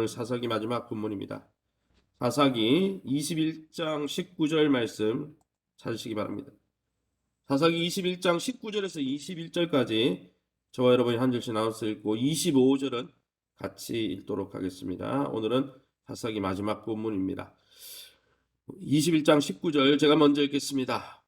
오늘 사사기 마지막 본문입니다. 사사기 21장 19절 말씀 찾으시기 바랍니다. 사사기 21장 19절에서 21절까지 저와 여러분이 한 절씩 나눠서 읽고 25절은 같이 읽도록 하겠습니다. 오늘은 사사기 마지막 본문입니다. 21장 19절 제가 먼저 읽겠습니다.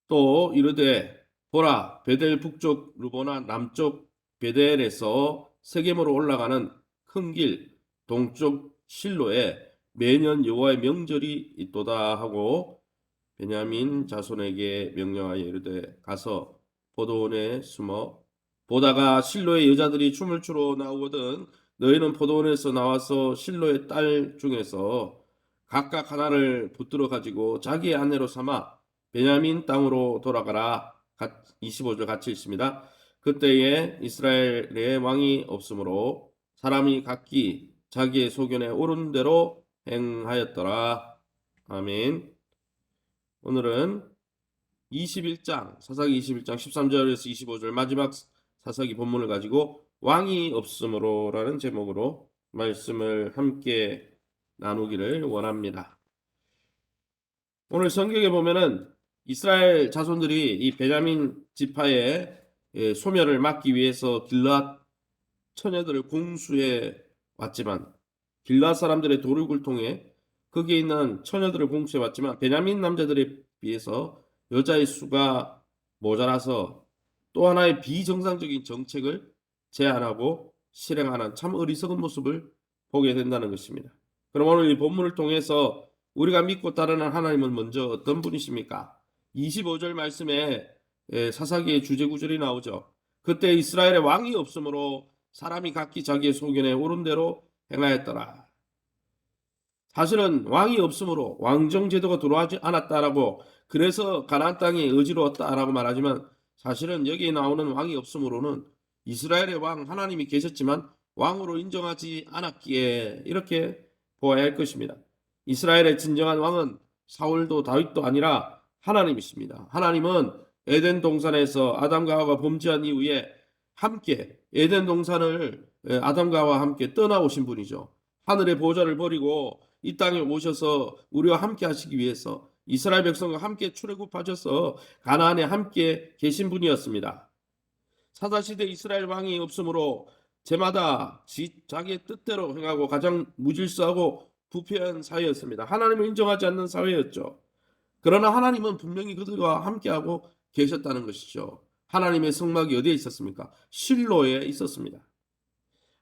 또 이르되 보라, 베델 북쪽 르보나 남쪽 베델에서 세겜으로 올라가는 큰 길 동쪽 실로에 매년 여호와의 명절이 있도다 하고 베냐민 자손에게 명령하여 이르되 가서 포도원에 숨어 보다가 실로의 여자들이 춤을 추러 나오거든 너희는 포도원에서 나와서 실로의 딸 중에서 각각 하나를 붙들어 가지고 자기의 아내로 삼아 베냐민 땅으로 돌아가라. 25절 같이 읽습니다. 그때에 이스라엘의 왕이 없으므로 사람이 각기 자기의 소견에 오른 대로 행하였더라. 아멘. 오늘은 21장 사사기 21장 13절에서 25절 마지막 사사기 본문을 가지고 왕이 없으므로라는 제목으로 말씀을 함께 나누기를 원합니다. 오늘 성경에 보면은 이스라엘 자손들이 이 베냐민 지파의 소멸을 막기 위해서 길앗 처녀들을 공수해 왔지만 길앗 사람들의 도륙을 통해 거기에 있는 처녀들을 공수해 왔지만 베냐민 남자들에 비해서 여자의 수가 모자라서 또 하나의 비정상적인 정책을 제안하고 실행하는 참 어리석은 모습을 보게 된다는 것입니다. 그럼 오늘 이 본문을 통해서 우리가 믿고 따르는 하나님은 먼저 어떤 분이십니까? 25절 말씀에 사사기의 주제구절이 나오죠. 그때 이스라엘의 왕이 없으므로 사람이 각기 자기의 소견에 오른 대로 행하였더라. 사실은 왕이 없으므로 왕정제도가 들어오지 않았다라고 그래서 가나안 땅이 어지러웠다라고 말하지만 사실은 여기에 나오는 왕이 없으므로는 이스라엘의 왕 하나님이 계셨지만 왕으로 인정하지 않았기에 이렇게 보아야 할 것입니다. 이스라엘의 진정한 왕은 사울도 다윗도 아니라 하나님이십니다. 하나님은 에덴 동산에서 아담과 하와가 범죄한 이후에 함께 에덴 동산을 아담과 하와와 함께 떠나오신 분이죠. 하늘의 보좌를 버리고 이 땅에 오셔서 우리와 함께 하시기 위해서 이스라엘 백성과 함께 출애굽하셔서 가나안에 함께 계신 분이었습니다. 사사시대 이스라엘 왕이 없으므로 제마다 자기의 뜻대로 행하고 가장 무질서하고 부패한 사회였습니다. 하나님을 인정하지 않는 사회였죠. 그러나 하나님은 분명히 그들과 함께하고 계셨다는 것이죠. 하나님의 성막이 어디에 있었습니까? 실로에 있었습니다.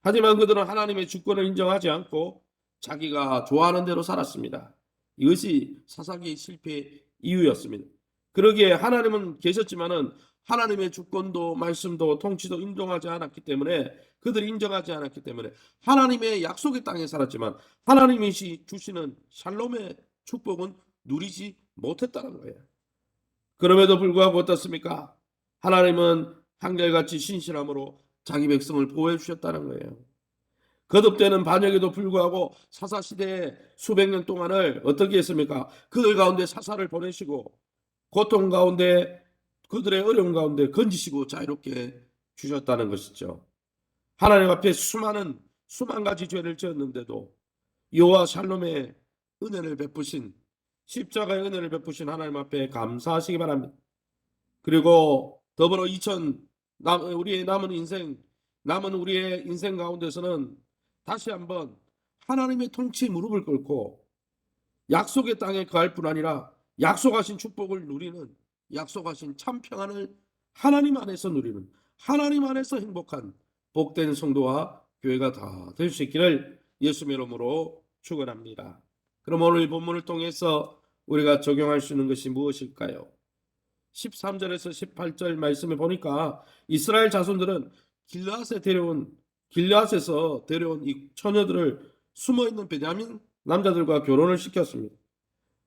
하지만 그들은 하나님의 주권을 인정하지 않고 자기가 좋아하는 대로 살았습니다. 이것이 사사기의 실패의 이유였습니다. 그러기에 하나님은 계셨지만은 하나님의 주권도 말씀도 통치도 인정하지 않았기 때문에 그들이 인정하지 않았기 때문에 하나님의 약속의 땅에 살았지만 하나님이 주시는 샬롬의 축복은 누리지 못했다는 거예요. 그럼에도 불구하고 어떻습니까? 하나님은 한결같이 신실함으로 자기 백성을 보호해 주셨다는 거예요. 거듭되는 반역에도 불구하고 사사시대의 수백 년 동안을 어떻게 했습니까? 그들 가운데 사사를 보내시고 고통 가운데 그들의 어려움 가운데 건지시고 자유롭게 주셨다는 것이죠. 하나님 앞에 수만 가지 죄를 지었는데도 여호와 샬롬의 은혜를 베푸신 십자가의 은혜를 베푸신 하나님 앞에 감사하시기 바랍니다. 그리고 더불어 우리의 우리의 인생 가운데서는 다시 한번 하나님의 통치에 무릎을 꿇고 약속의 땅에 거할 뿐 아니라 약속하신 축복을 누리는 약속하신 참 평안을 하나님 안에서 누리는 하나님 안에서 행복한 복된 성도와 교회가 다 될 수 있기를 예수의 이름으로 축원합니다. 그럼 오늘 이 본문을 통해서 우리가 적용할 수 있는 것이 무엇일까요? 13절에서 18절 말씀에 보니까 이스라엘 자손들은 길앗에서 데려온 이 처녀들을 숨어있는 베냐민 남자들과 결혼을 시켰습니다.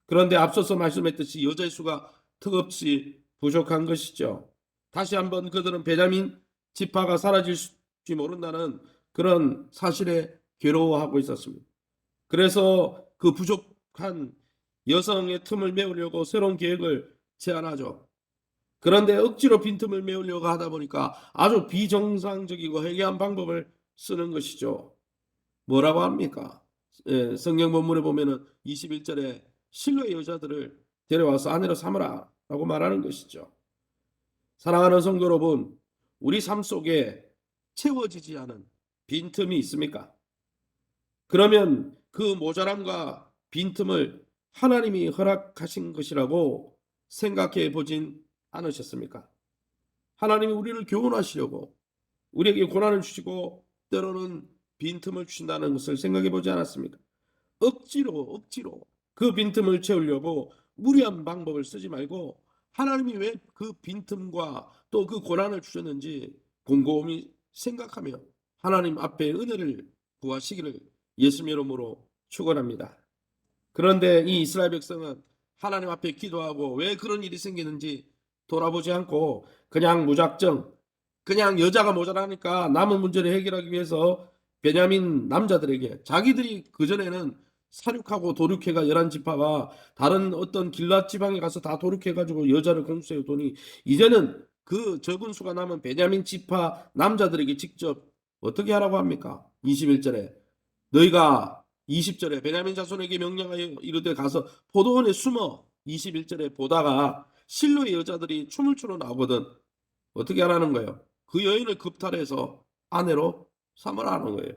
그런데 앞서서 말씀했듯이 여자의 수가 턱없이 부족한 것이죠. 다시 한번 그들은 베냐민 지파가 사라질지 모른다는 그런 사실에 괴로워하고 있었습니다. 그래서 그 부족한 여성의 틈을 메우려고 새로운 계획을 제안하죠. 그런데 억지로 빈틈을 메우려고 하다 보니까 아주 비정상적이고 해괴한 방법을 쓰는 것이죠. 뭐라고 합니까? 성경 본문에 보면은 21절에 실로의 여자들을 데려와서 아내로 삼으라 라고 말하는 것이죠. 사랑하는 성도 여러분, 우리 삶 속에 채워지지 않은 빈틈이 있습니까? 그러면 그 모자람과 빈틈을 하나님이 허락하신 것이라고 생각해 보진 않으셨습니까? 하나님이 우리를 교훈하시려고 우리에게 고난을 주시고 때로는 빈틈을 주신다는 것을 생각해 보지 않았습니까? 억지로 그 빈틈을 채우려고 무리한 방법을 쓰지 말고 하나님이 왜 그 빈틈과 또 그 고난을 주셨는지 곰곰이 생각하며 하나님 앞에 은혜를 구하시기를 예수님 이름으로 축원합니다. 그런데 이 이스라엘 백성은 하나님 앞에 기도하고 왜 그런 일이 생기는지 돌아보지 않고 그냥 무작정 그냥 여자가 모자라니까 남은 문제를 해결하기 위해서 베냐민 남자들에게 자기들이 그전에는 사륙하고 도륙해가 11지파가 다른 어떤 길앗 지방에 가서 다 도륙해가지고 여자를 공수해 오더니 이제는 그 적은 수가 남은 베냐민 지파 남자들에게 직접 어떻게 하라고 합니까? 21절에 너희가 20절에 베냐민 자손에게 명령하여 이르되 가서 포도원에 숨어 21절에 보다가 실로의 여자들이 춤을 추러 나오거든 어떻게 하라는 거예요? 그 여인을 급탈해서 아내로 삼으라는 거예요.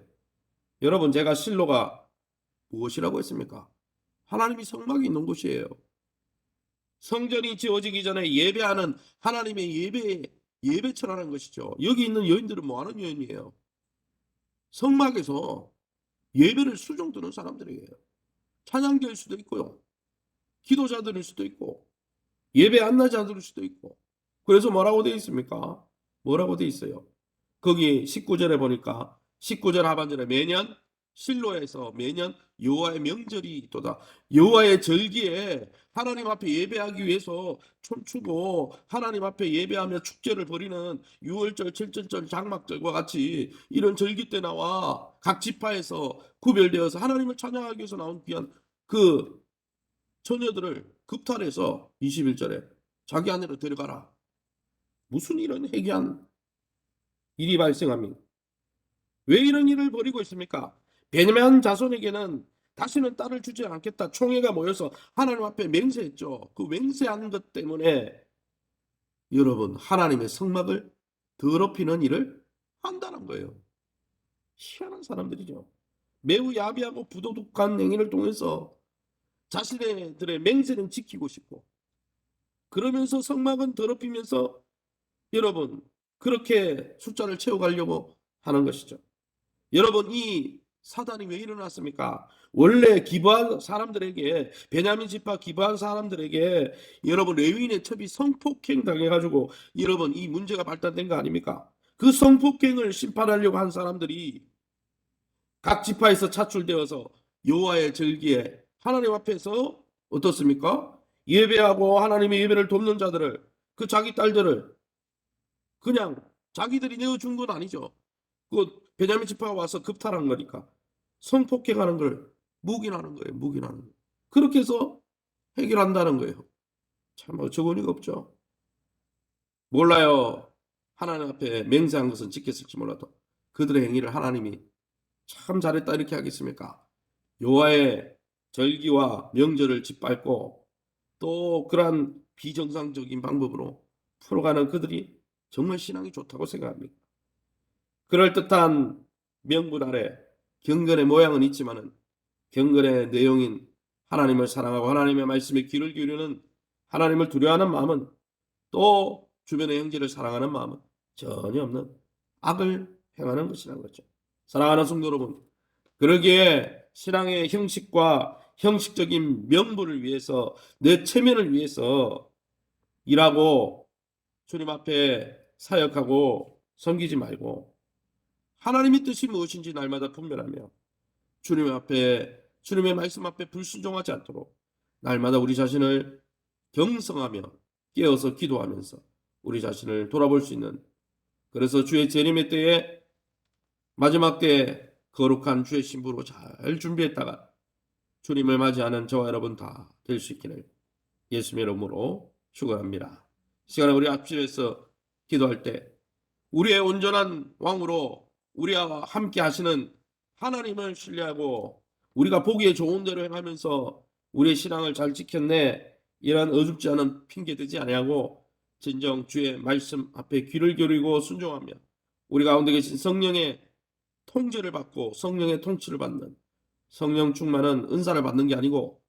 여러분 제가 실로가 무엇이라고 했습니까? 하나님이 성막이 있는 곳이에요. 성전이 지어지기 전에 예배하는 하나님의 예배처라는 것이죠. 여기 있는 여인들은 뭐 하는 여인이에요? 성막에서 예배를 수종 드는 사람들이에요. 찬양자일 수도 있고요. 기도자들일 수도 있고 예배 안나자들일 수도 있고 그래서 뭐라고 되어 있습니까? 뭐라고 되어 있어요? 거기 19절에 보니까 19절 하반절에 매년 실로에서 매년 여호와의 명절이 있도다. 여호와의 절기에 하나님 앞에 예배하기 위해서 춤추고 하나님 앞에 예배하며 축제를 벌이는 유월절, 칠천절, 장막절과 같이 이런 절기 때 나와 각 지파에서 구별되어서 하나님을 찬양하기 위해서 나온 귀한 그 처녀들을 급탈해서 21절에 자기 아내로 데려가라. 무슨 이런 해괴한 일이 발생합니까? 왜 이런 일을 벌이고 있습니까? 베냐민 자손에게는 다시는 딸을 주지 않겠다. 총회가 모여서 하나님 앞에 맹세했죠. 그 맹세한 것 때문에 여러분 하나님의 성막을 더럽히는 일을 한다는 거예요. 희한한 사람들이죠. 매우 야비하고 부도덕한 행위를 통해서 자신들의 맹세는 지키고 싶고 그러면서 성막은 더럽히면서 여러분 그렇게 숫자를 채워가려고 하는 것이죠. 여러분 이 사단이 왜 일어났습니까? 원래 기부한 사람들에게 베냐민 지파 기부한 사람들에게 여러분 레위인의 첩이 성폭행 당해가지고 여러분 이 문제가 발단된 거 아닙니까? 그 성폭행을 심판하려고 한 사람들이 각 지파에서 차출되어서 여호와의 절기에 하나님 앞에서 어떻습니까? 예배하고 하나님의 예배를 돕는 자들을 그 자기 딸들을 그냥 자기들이 내어준 건 아니죠. 그 베냐민 지파가 와서 급탈한 거니까 성폭행하는 걸 묵인하는 거예요. 묵인하는 거. 그렇게 해서 해결한다는 거예요. 참 어처구니가 없죠. 몰라요. 하나님 앞에 맹세한 것은 지켰을지 몰라도 그들의 행위를 하나님이 참 잘했다 이렇게 하겠습니까? 여호와의 절기와 명절을 짓밟고 또 그러한 비정상적인 방법으로 풀어가는 그들이 정말 신앙이 좋다고 생각합니다. 그럴듯한 명분 아래 경건의 모양은 있지만은 경건의 내용인 하나님을 사랑하고 하나님의 말씀에 귀를 기울이는 하나님을 두려워하는 마음은 또 주변의 형제를 사랑하는 마음은 전혀 없는 악을 행하는 것이라는 거죠. 사랑하는 성도 여러분, 그러기에 신앙의 형식과 형식적인 명분을 위해서 내 체면을 위해서 일하고 주님 앞에 사역하고 섬기지 말고 하나님의 뜻이 무엇인지 날마다 분별하며 주님 앞에 주님의 말씀 앞에 불순종하지 않도록 날마다 우리 자신을 경성하며 깨어서 기도하면서 우리 자신을 돌아볼 수 있는 그래서 주의 재림의 때에 마지막 때에 거룩한 주의 신부로 잘 준비했다가 주님을 맞이하는 저와 여러분 다 될 수 있기를 예수님의 이름으로 축원합니다. 시간에 우리 앞집에서 기도할 때 우리의 온전한 왕으로 우리와 함께 하시는 하나님을 신뢰하고 우리가 보기에 좋은 대로 행하면서 우리의 신앙을 잘 지켰네, 이런 어줍지 않은 핑계 대지 아니하고 진정 주의 말씀 앞에 귀를 기울이고 순종하며 우리 가운데 계신 성령의 통제를 받고 성령의 통치를 받는, 성령 충만은 은사를 받는 게 아니고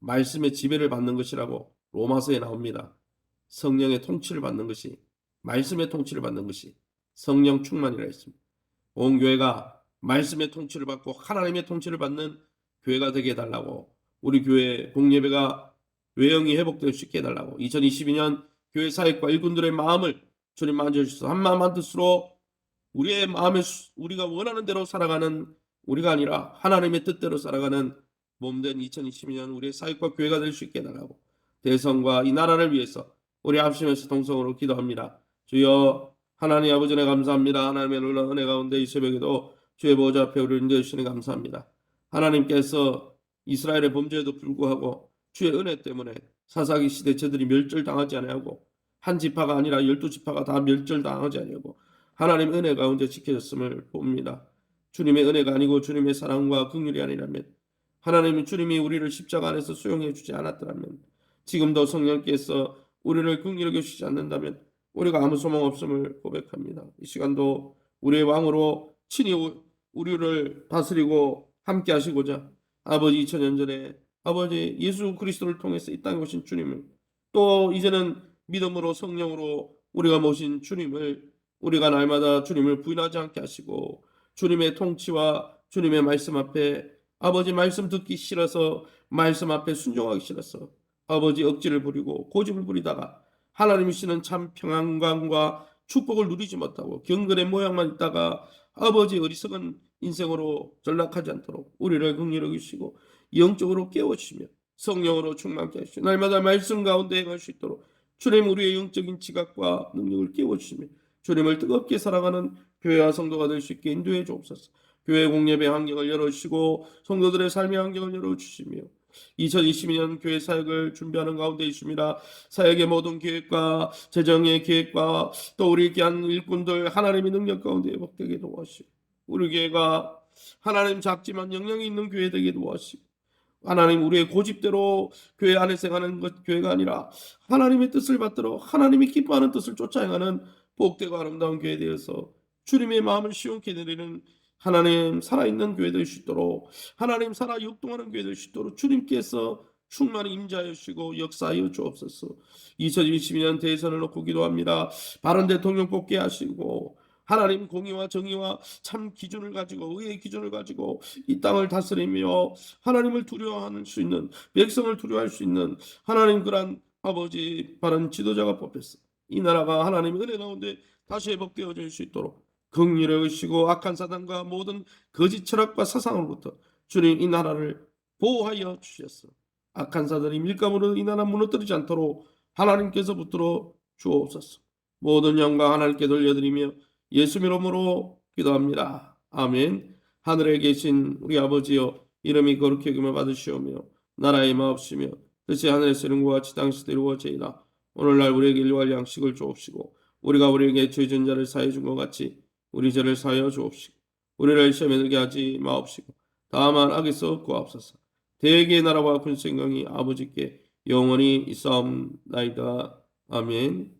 말씀의 지배를 받는 것이라고 로마서에 나옵니다. 성령의 통치를 받는 것이, 말씀의 통치를 받는 것이 성령 충만이라 했습니다. 온 교회가 말씀의 통치를 받고 하나님의 통치를 받는 교회가 되게 해달라고, 우리 교회 공예배가 외형이 회복될 수 있게 해달라고, 2022년 교회 사역과 일꾼들의 마음을 주님 만져주셔서 한마음 한뜻으로 우리의 마음에 우리가 원하는 대로 살아가는, 우리가 아니라 하나님의 뜻대로 살아가는 몸된 2022년 우리의 사역과 교회가 될 수 있게 해달라고, 대성과 이 나라를 위해서 우리 합심해서 동성으로 기도합니다. 주여 하나님 아버지 은혜 감사합니다. 하나님의 놀라운 은혜 가운데 이 새벽에도 주의 보좌 앞에 우리를 인도해주시니 감사합니다. 하나님께서 이스라엘의 범죄에도 불구하고 주의 은혜 때문에 사사기 시대 저들이 멸절당하지 아니하고 한 지파가 아니라 12지파가 다 멸절당하지 아니하고 하나님 은혜 가운데 지켜졌음을 봅니다. 주님의 은혜가 아니고 주님의 사랑과 긍휼이 아니라면, 하나님 주님이 우리를 십자가 안에서 수용해 주지 않았더라면, 지금도 성령께서 우리를 긍휼히 여기시지 않는다면 우리가 아무 소망 없음을 고백합니다. 이 시간도 우리의 왕으로 친히 우리를 다스리고 함께 하시고자 아버지 2000년 전에 아버지 예수 그리스도를 통해서 이 땅에 오신 주님을, 또 이제는 믿음으로 성령으로 우리가 모신 주님을, 우리가 날마다 주님을 부인하지 않게 하시고 주님의 통치와 주님의 말씀 앞에, 아버지 말씀 듣기 싫어서 말씀 앞에 순종하기 싫어서 아버지 억지를 부리고 고집을 부리다가 하나님이시는 참 평안감과 축복을 누리지 못하고 경건의 모양만 있다가 아버지 어리석은 인생으로 전락하지 않도록 우리를 긍휼히 여기시고 영적으로 깨우시며 성령으로 충만케 하시고 날마다 말씀 가운데 행할 수 있도록 주님 우리의 영적인 지각과 능력을 깨워주시며 주님을 뜨겁게 사랑하는 교회와 성도가 될 수 있게 인도해 주옵소서. 교회 공예배 환경을 열어주시고 성도들의 삶의 환경을 열어주시며 2022년 교회 사역을 준비하는 가운데 있습니다. 사역의 모든 계획과 재정의 계획과 또 우리 귀한 일꾼들 하나님의 능력 가운데 회복되게 도와주시고 우리 교회가 하나님 작지만 영향이 있는 교회 되게 도와주시고 하나님 우리의 고집대로 교회 안에서 행하는 것 교회가 아니라 하나님의 뜻을 받들어 하나님이 기뻐하는 뜻을 쫓아 행하는 복되고 아름다운 교회 되어서 주님의 마음을 시원케 드리는 하나님 살아있는 교회 될 수 있도록, 하나님 살아 역동하는 교회 될 수 있도록 주님께서 충만히 임재하여 주시고 역사하여 주옵소서. 2022년 대선을 놓고 기도합니다. 바른 대통령 뽑게 하시고 하나님 공의와 정의와 참 기준을 가지고 의의 기준을 가지고 이 땅을 다스리며 하나님을 두려워할 수 있는, 백성을 두려워할 수 있는 하나님 그런 아버지 바른 지도자가 뽑혔어. 이 나라가 하나님의 은혜 가운데 다시 회복되어질 수 있도록 긍휼히 여기시고 악한 사단과 모든 거짓 철학과 사상으로부터 주님 이 나라를 보호하여 주셨어. 악한 사단이 밀감으로 이 나라 무너뜨리지 않도록 하나님께서 붙들어 주옵소서. 모든 영광 하나님께 돌려드리며 예수 이름으로 기도합니다. 아멘. 하늘에 계신 우리 아버지여, 이름이 거룩히 여김을 받으시오며 나라의 마옵시며 뜻이 하늘에서 이룬 것 같이 땅에서도 이루어지이다. 오늘날 우리에게 일용할 양식을 주옵시고 우리가 우리에게 죄 지은 자를 사하여 준 것 같이 우리 죄를 사하여 주옵시고 우리를 시험에 들게 하지 마옵시고 다만 악에서 구하옵소서. 대개의 나라와 권세 영광이 아버지께 영원히 있사옵나이다. 아멘.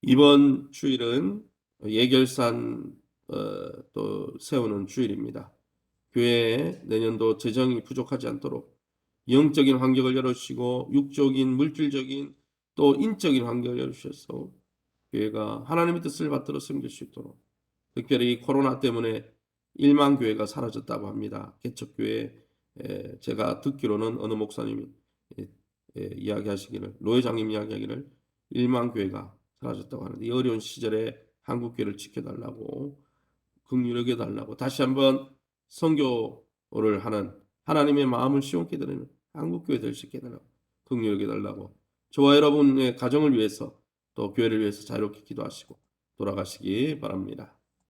이번 주일은 예결산 또 세우는 주일입니다. 교회에 내년도 재정이 부족하지 않도록 영적인 환경을 열어주시고 육적인 물질적인 또 인적인 환경을 열어주셔서 교회가 하나님의 뜻을 받들어 섬길 수 있도록, 특별히 코로나 때문에 1만 교회가 사라졌다고 합니다. 개척교회 제가 듣기로는 어느 목사님이 이야기하시기를, 노회장님 이야기하기를 1만 교회가 사라졌다고 하는데 이 어려운 시절에 한국교회를 지켜달라고, 긍휼히 여겨달라고, 다시 한번 선교를 하는 하나님의 마음을 시원케 드리는 한국교회 될 수 있게 해달라고, 긍휼히 여겨달라고, 저와 여러분의 가정을 위해서 또 교회를 위해서 자유롭게 기도하시고 돌아가시기 바랍니다.